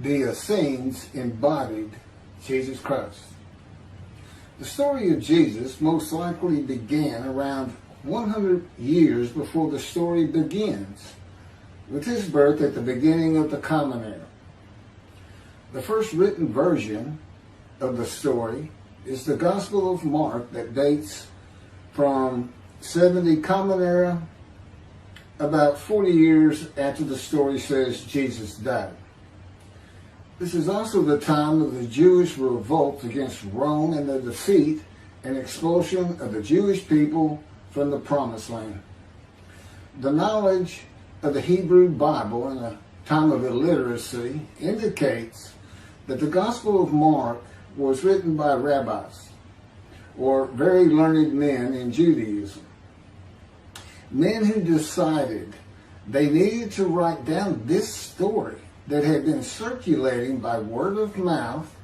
The Essenes embodied Jesus Christ. The story of Jesus most likely began around 100 years before the story begins, with his birth at the beginning of the Common Era. The first written version of the story is the Gospel of Mark that dates from 70 Common Era, about 40 years after the story says Jesus died. This is also the time of the Jewish revolt against Rome and the defeat and expulsion of the Jewish people from the Promised Land. The knowledge of the Hebrew Bible in a time of illiteracy indicates that the Gospel of Mark was written by rabbis, or very learned men in Judaism. Men who decided they needed to write down this story that had been circulating by word of mouth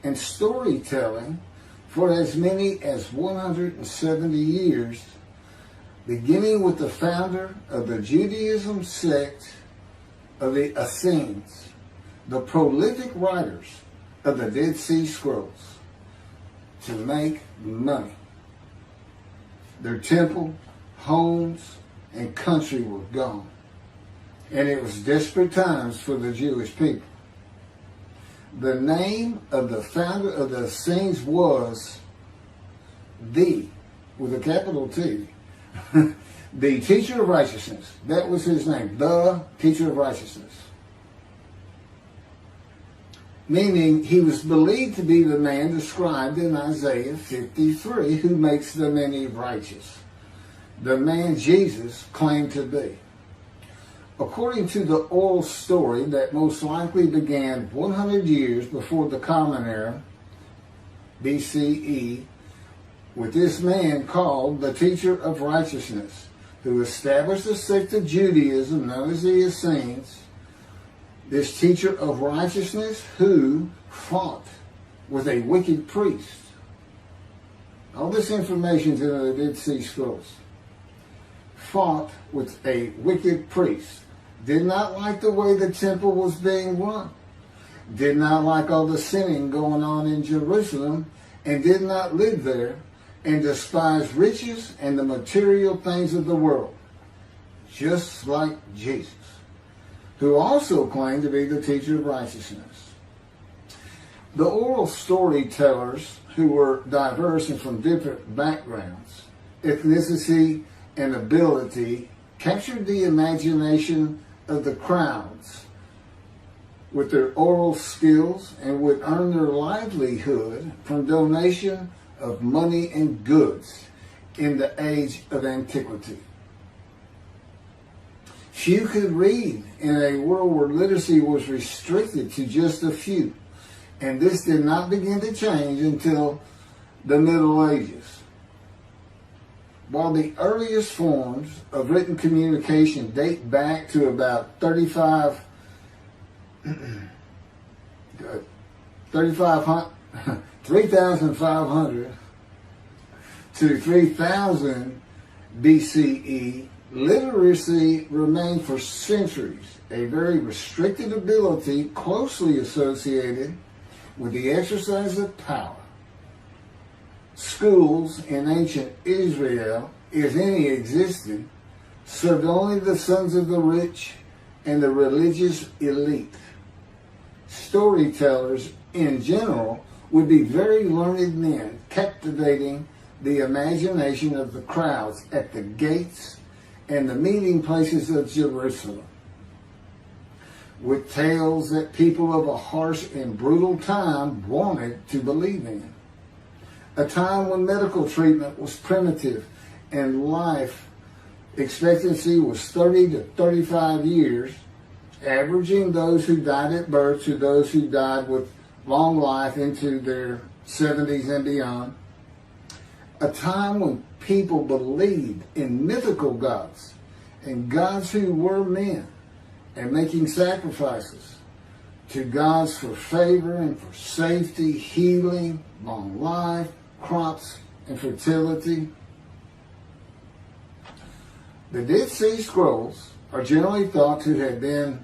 and storytelling for as many as 170 years, beginning with the founder of the Judaism sect of the Essenes, the prolific writers of the Dead Sea Scrolls, to make money. Their temple, homes, and country were gone. And it was desperate times for the Jewish people. The name of the founder of the Essenes was with a capital T, the teacher of righteousness. That was his name, the teacher of righteousness. Meaning he was believed to be the man described in Isaiah 53 who makes the many righteous. The man Jesus claimed to be. According to the oral story that most likely began 100 years before the Common Era, BCE, with this man called the teacher of righteousness, who established a sect of Judaism known as the Essenes, this teacher of righteousness who fought with a wicked priest. All this information is in the Dead Sea Scrolls. Fought with a wicked priest. Did not like the way the temple was being run. Did not like all the sinning going on in Jerusalem, and did not live there, and despised riches and the material things of the world, just like Jesus, who also claimed to be the teacher of righteousness. The oral storytellers, who were diverse and from different backgrounds, ethnicity, and ability, captured the imagination of the crowds with their oral skills and would earn their livelihood from donation of money and goods in the age of antiquity. Few could read in a world where literacy was restricted to just a few, and this did not begin to change until the Middle Ages. While the earliest forms of written communication date back to about 3,500 to 3,000 BCE, literacy remained for centuries a very restricted ability closely associated with the exercise of power. Schools in ancient Israel, if any existed, served only the sons of the rich and the religious elite. Storytellers, in general, would be very learned men, captivating the imagination of the crowds at the gates and the meeting places of Jerusalem, with tales that people of a harsh and brutal time wanted to believe in. A time when medical treatment was primitive and life expectancy was 30 to 35 years, averaging those who died at birth to those who died with long life into their 70s and beyond. A time when people believed in mythical gods and gods who were men and making sacrifices to gods for favor and for safety, healing, long life, crops, and fertility. The Dead Sea Scrolls are generally thought to have been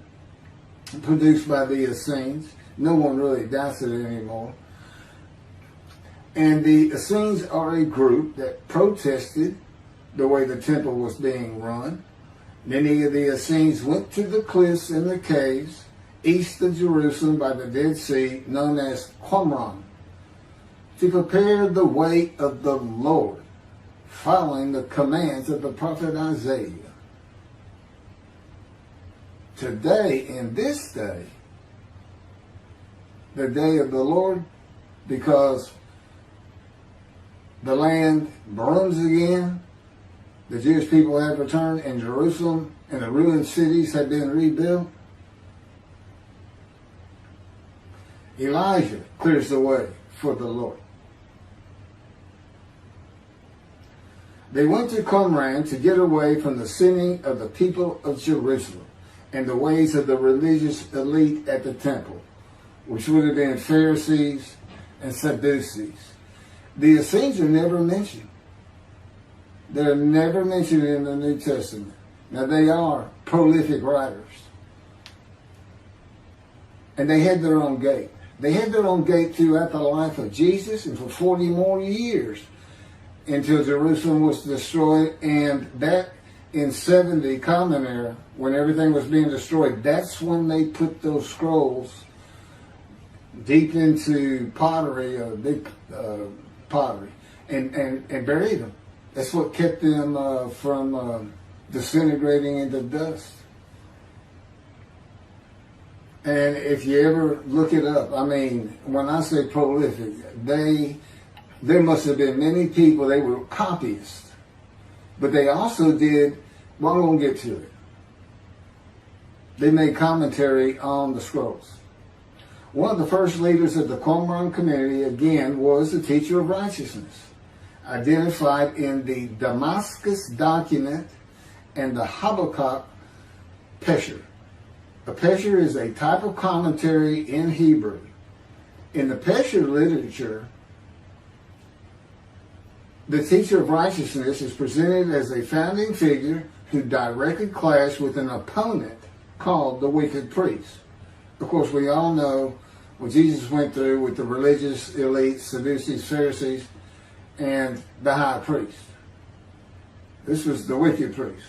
produced by the Essenes. No one really doubts it anymore. And the Essenes are a group that protested the way the temple was being run. Many of the Essenes went to the cliffs and the caves east of Jerusalem by the Dead Sea, known as Qumran, to prepare the way of the Lord, following the commands of the prophet Isaiah. Today, in this day, the day of the Lord, because the land burns again, the Jewish people have returned, and Jerusalem and the ruined cities have been rebuilt. Elijah clears the way for the Lord. They went to Qumran to get away from the sinning of the people of Jerusalem and the ways of the religious elite at the temple, which would have been Pharisees and Sadducees. The Essenes are never mentioned. They're never mentioned in the New Testament. Now, they are prolific writers. And they had their own gate. They had their own gate throughout the life of Jesus and for 40 more years until Jerusalem was destroyed. And that in 70 Common Era, when everything was being destroyed, that's when they put those scrolls deep into pottery, big pottery, and buried them. That's what kept them from disintegrating into dust. And if you ever look it up, I mean, when I say prolific, there must have been many people, they were copyists. But they also did, well, I'm going to get to it. They made commentary on the scrolls. One of the first leaders of the Qumran community, again, was the teacher of righteousness, identified in the Damascus document and the Habakkuk Pesher. A Pesher is a type of commentary in Hebrew. In the Pesher literature, the teacher of righteousness is presented as a founding figure who directly clashed with an opponent called the wicked priest. Of course, we all know what Jesus went through with the religious elites, Sadducees, Pharisees, and the high priest. This was the wicked priest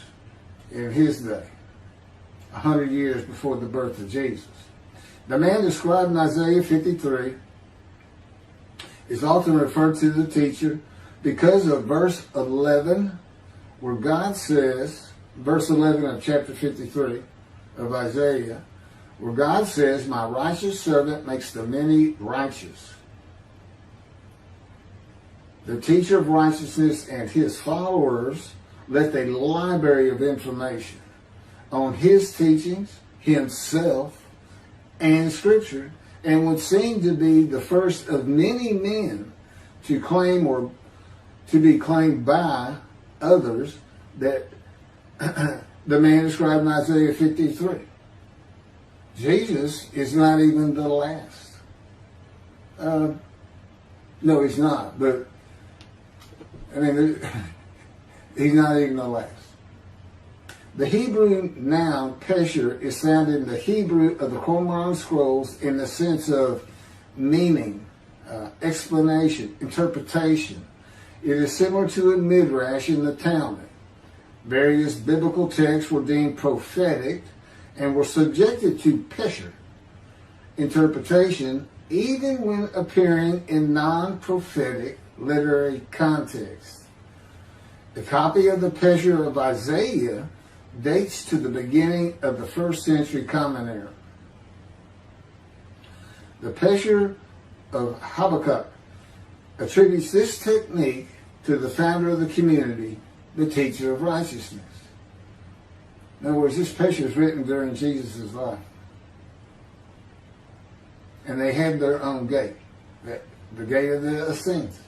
in his day, 100 years before the birth of Jesus. The man described in Isaiah 53 is often referred to the teacher because of verse 11, where God says, verse 11 of chapter 53 of Isaiah, where God says, "My righteous servant makes the many righteous." The teacher of righteousness and his followers left a library of information on his teachings, himself, and Scripture, and would seem to be the first of many men to claim or to be claimed by others that the man described in Isaiah 53. Jesus is not even the last. No, he's not, but I mean, he's not even the last. The Hebrew noun pesher is found in the Hebrew of the Qumran scrolls in the sense of meaning, explanation, interpretation. It is similar to a midrash in the Talmud. Various biblical texts were deemed prophetic and were subjected to pesher interpretation even when appearing in non-prophetic literary context. The copy of the pesher of Isaiah dates to the beginning of the 1st century Common Era. The pesher of Habakkuk attributes this technique to the founder of the community, the teacher of righteousness. In other words, this pesher is written during Jesus' life. And they had their own gate, the gate of the Essenes.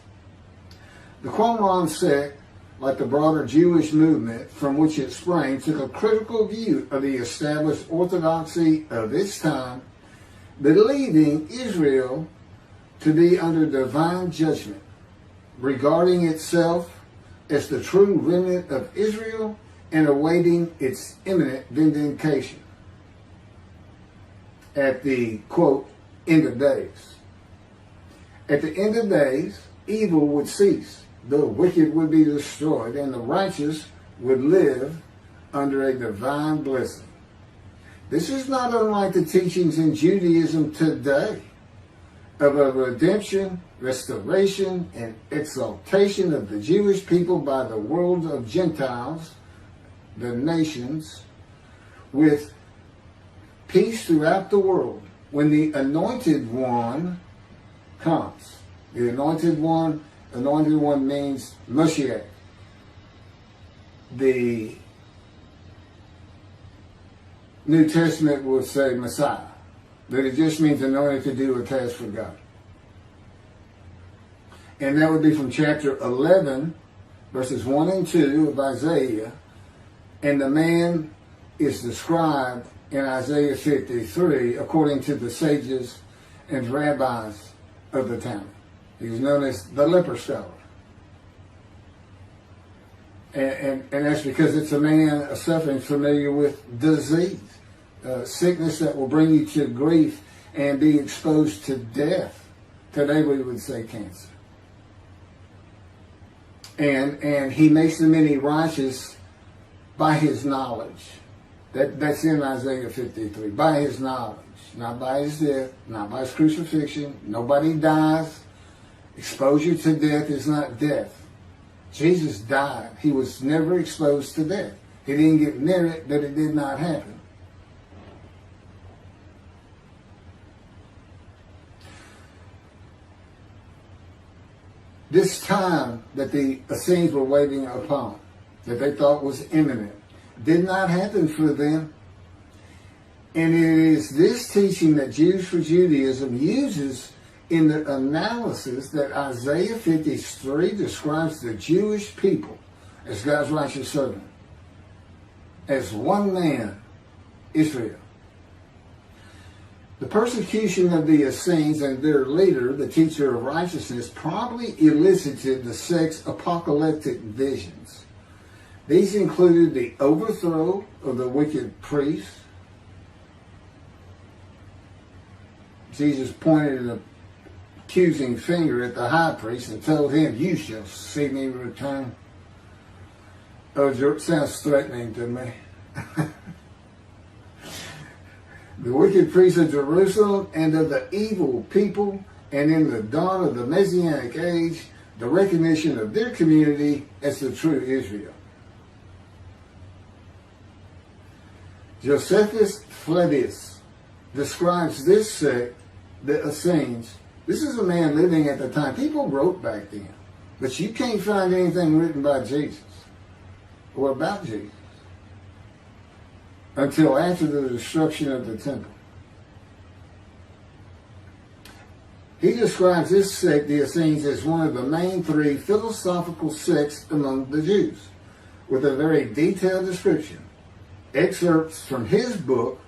The Qumran sect, like the broader Jewish movement from which it sprang, took a critical view of the established orthodoxy of its time, believing Israel to be under divine judgment, regarding itself as the true remnant of Israel and awaiting its imminent vindication. at the, quote, end of days. At the end of days, evil would cease, the wicked would be destroyed, and the righteous would live under a divine blessing. This is not unlike the teachings in Judaism today of a redemption, restoration, and exaltation of the Jewish people by the world of Gentiles, the nations, with peace throughout the world when the Anointed One comes. The Anointed One means Moshiach. The New Testament would say Messiah, but it just means anointed to do a task for God. And that would be from chapter 11, verses 1 and 2 of Isaiah. And the man is described in Isaiah 53 according to the sages and rabbis of the time. He was known as the leper scholar. And that's because it's a man suffering familiar with disease, sickness that will bring you to grief and be exposed to death. Today we would say cancer. And he makes the many righteous by his knowledge. That's in Isaiah 53. By his knowledge. Not by his death. Not by his crucifixion. Nobody dies. Exposure to death is not death. Jesus died. He was never exposed to death. He didn't get near it, but it did not happen. This time that the Essenes were waiting upon, that they thought was imminent, did not happen for them. And it is this teaching that Jews for Judaism uses in the analysis that Isaiah 53 describes the Jewish people as God's righteous servant, as one man, Israel. The persecution of the Essenes and their leader, the teacher of righteousness, probably elicited the sect's apocalyptic visions. These included the overthrow of the wicked priests. Jesus pointed an accusing finger at the high priest and told him, "You shall see me return." Oh, it sounds threatening to me. The wicked priests of Jerusalem and of the evil people, and in the dawn of the Messianic age, the recognition of their community as the true Israel. Josephus Flavius describes this sect, the Essenes. This is a man living at the time. People wrote back then, but you can't find anything written by Jesus or about Jesus until after the destruction of the temple. He describes this sect, the Essenes, as one of the main three philosophical sects among the Jews, with a very detailed description. Excerpts from his book,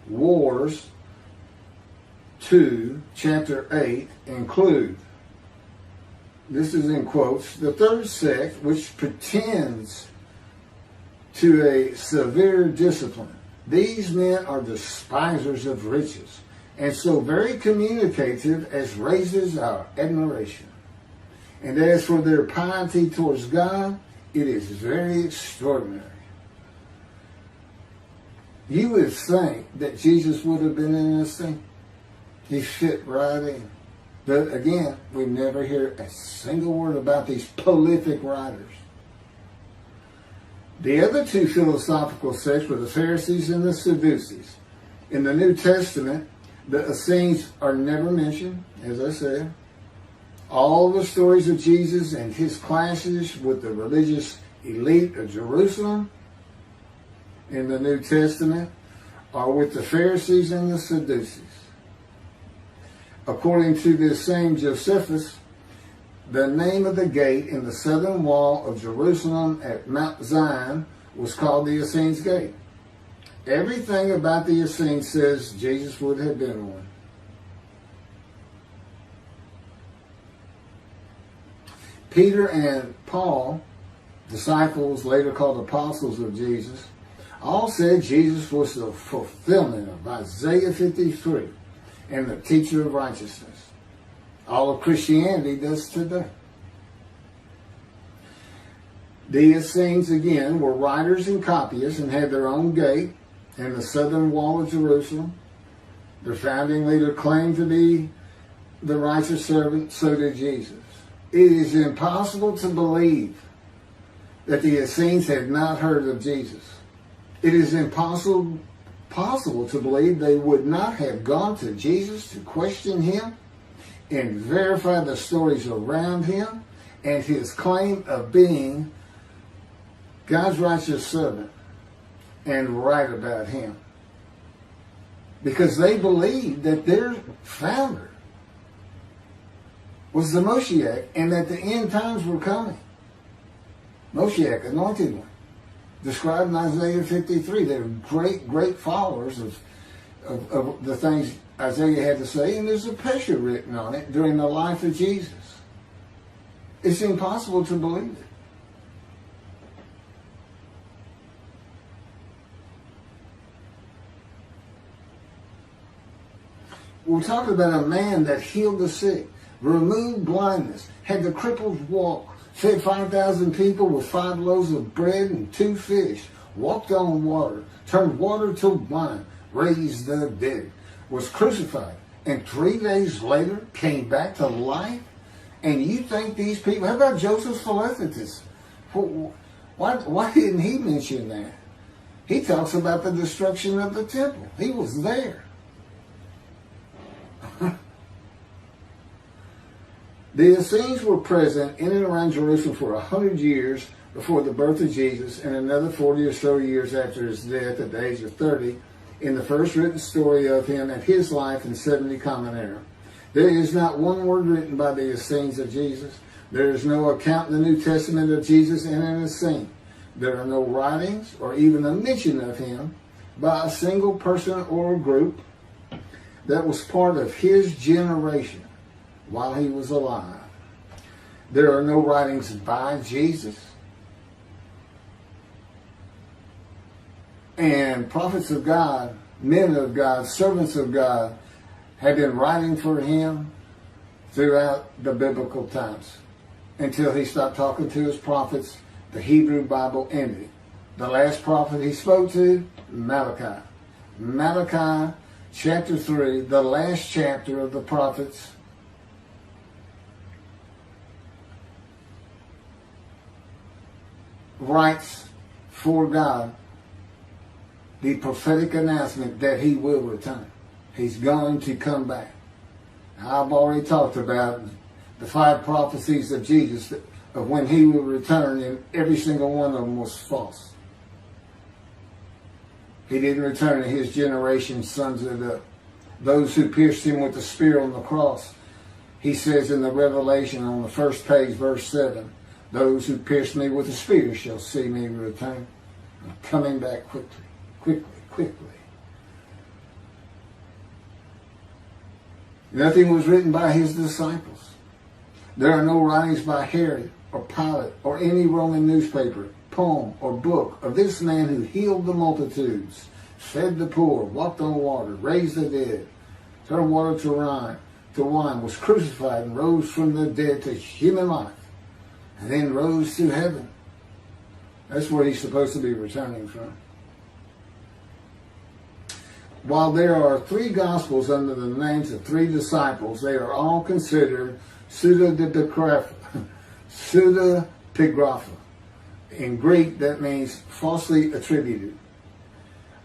Wars 2, chapter 8, include, this is in quotes, the third sect, which pretends to a severe discipline. These men are despisers of riches, and so very communicative as raises our admiration. And as for their piety towards God, it is very extraordinary. You would think that Jesus would have been in this thing. He fit right in. But again, we never hear a single word about these prolific writers. The other two philosophical sects were the Pharisees and the Sadducees. In the New Testament, the Essenes are never mentioned, as I said. All the stories of Jesus and his clashes with the religious elite of Jerusalem in the New Testament are with the Pharisees and the Sadducees. According to this same Josephus, the name of the gate in the southern wall of Jerusalem at Mount Zion was called the Essenes Gate. Everything about the Essenes says Jesus would have been one. Peter and Paul, disciples later called apostles of Jesus, all said Jesus was the fulfillment of Isaiah 53 and the teacher of righteousness. All of Christianity does today. The Essenes, again, were writers and copyists and had their own gate in the southern wall of Jerusalem. Their founding leader claimed to be the righteous servant, so did Jesus. It is impossible to believe that the Essenes had not heard of Jesus. It is impossible to believe they would not have gone to Jesus to question him and verify the stories around him and his claim of being God's righteous servant and right about him. Because they believed that their founder was the Moshiach and that the end times were coming. Moshiach, anointed one, described in Isaiah 53. They're great followers of the things Isaiah had to say, and there's a picture written on it during the life of Jesus. It's impossible to believe it. We're talking about a man that healed the sick, removed blindness, had the cripples walk, fed 5,000 people with 5 loaves of bread and 2 fish, walked on water, turned water to wine, raised the dead, was crucified, and 3 days later came back to life? And you think these people, how about Joseph Philadelphus? Why didn't he mention that? He talks about the destruction of the temple. He was there. The Essenes were present in and around Jerusalem for 100 years before the birth of Jesus and another 40 or so years after his death at the age of 30 in the first written story of him and his life in 70 Common Era. There is not one word written by the Essenes of Jesus. There is no account in the New Testament of Jesus and an Essene. There are no writings or even a mention of him by a single person or group that was part of his generation while he was alive. There are no writings by Jesus. And prophets of God, men of God, servants of God have been writing for him throughout the biblical times until he stopped talking to his prophets. The Hebrew Bible ended. The last prophet he spoke to, Malachi. Malachi chapter 3, the last chapter of the prophets, writes for God the prophetic announcement that he will return. He's going to come back. Now, I've already talked about the 5 prophecies of Jesus of when he will return, and every single one of them was false. He didn't return, and his generation sums it up. Those who pierced him with the spear on the cross, he says in the Revelation on the first page, verse 7, those who pierced me with the spear shall see me return. I'm coming back quickly. Nothing was written by his disciples. There are no writings by Herod or Pilate or any Roman newspaper, poem, or book of this man who healed the multitudes, fed the poor, walked on water, raised the dead, turned water to wine, was crucified and rose from the dead to human life, and then rose to heaven. That's where he's supposed to be returning from. While there are 3 Gospels under the names of 3 disciples, they are all considered pseudepigrapha. In Greek, that means falsely attributed.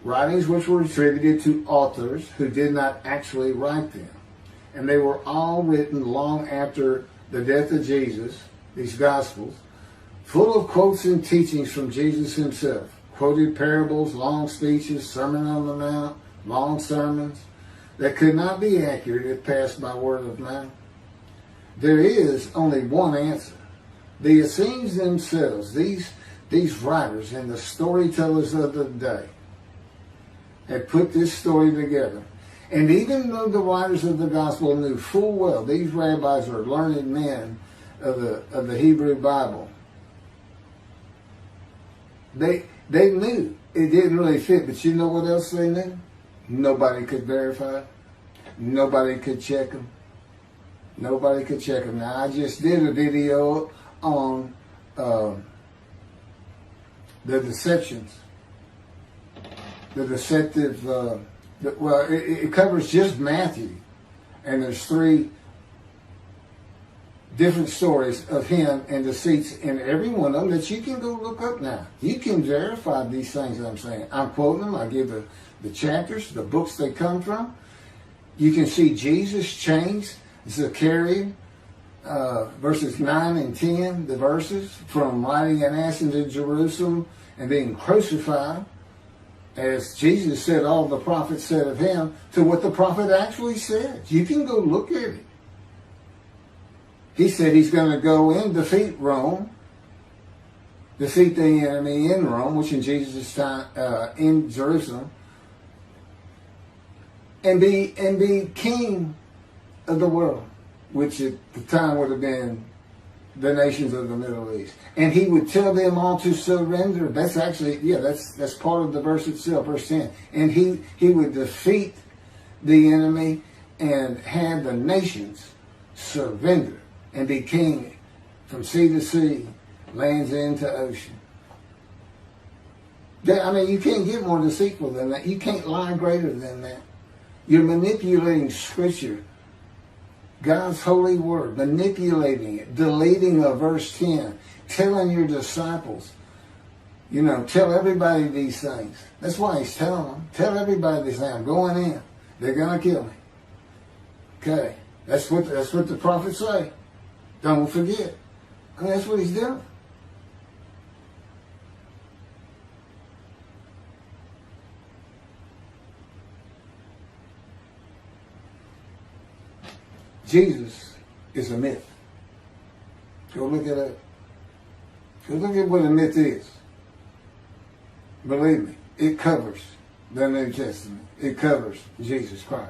Writings which were attributed to authors who did not actually write them. And they were all written long after the death of Jesus, these Gospels, full of quotes and teachings from Jesus himself. Quoted parables, long speeches, Sermon on the Mount, long sermons that could not be accurate if passed by word of mouth. There is only one answer. The Essenes themselves, these writers and the storytellers of the day, had put this story together. And even though the writers of the gospel knew full well these rabbis are learned men of the Hebrew Bible, they knew it didn't really fit. But you know what else they knew? Nobody could verify. Nobody could check them. Nobody could check them. Now, I just did a video on the deceptions. The deceptive, it covers just Matthew. And there's 3 different stories of him and deceits in every one of them that you can go look up now. You can verify these things that I'm saying. I'm quoting them. I give the chapters, the books they come from. You can see Jesus changed Zechariah, verses 9 and 10, the verses, from riding an ass into Jerusalem and being crucified, as Jesus said all the prophets said of him, to what the prophet actually said. You can go look at it. He said he's going to go in, defeat Rome, defeat the enemy in Rome, which in Jesus' time, in Jerusalem, and be king of the world, which at the time would have been the nations of the Middle East. And he would tell them all to surrender. That's actually, that's part of the verse itself, verse 10. And he would defeat the enemy and have the nations surrender and be king from sea to sea, lands into ocean. I mean, you can't get more deceitful than that. You can't lie greater than that. You're manipulating Scripture, God's holy word, manipulating it, deleting a verse 10, telling your disciples, tell everybody these things. That's why he's telling them. Tell everybody these things. I'm going in. They're going to kill me. Okay. That's what the prophets say. Don't forget. I mean, that's what he's doing. Jesus is a myth. Go look at it. Go look at what a myth is. Believe me, it covers the New Testament. It covers Jesus Christ.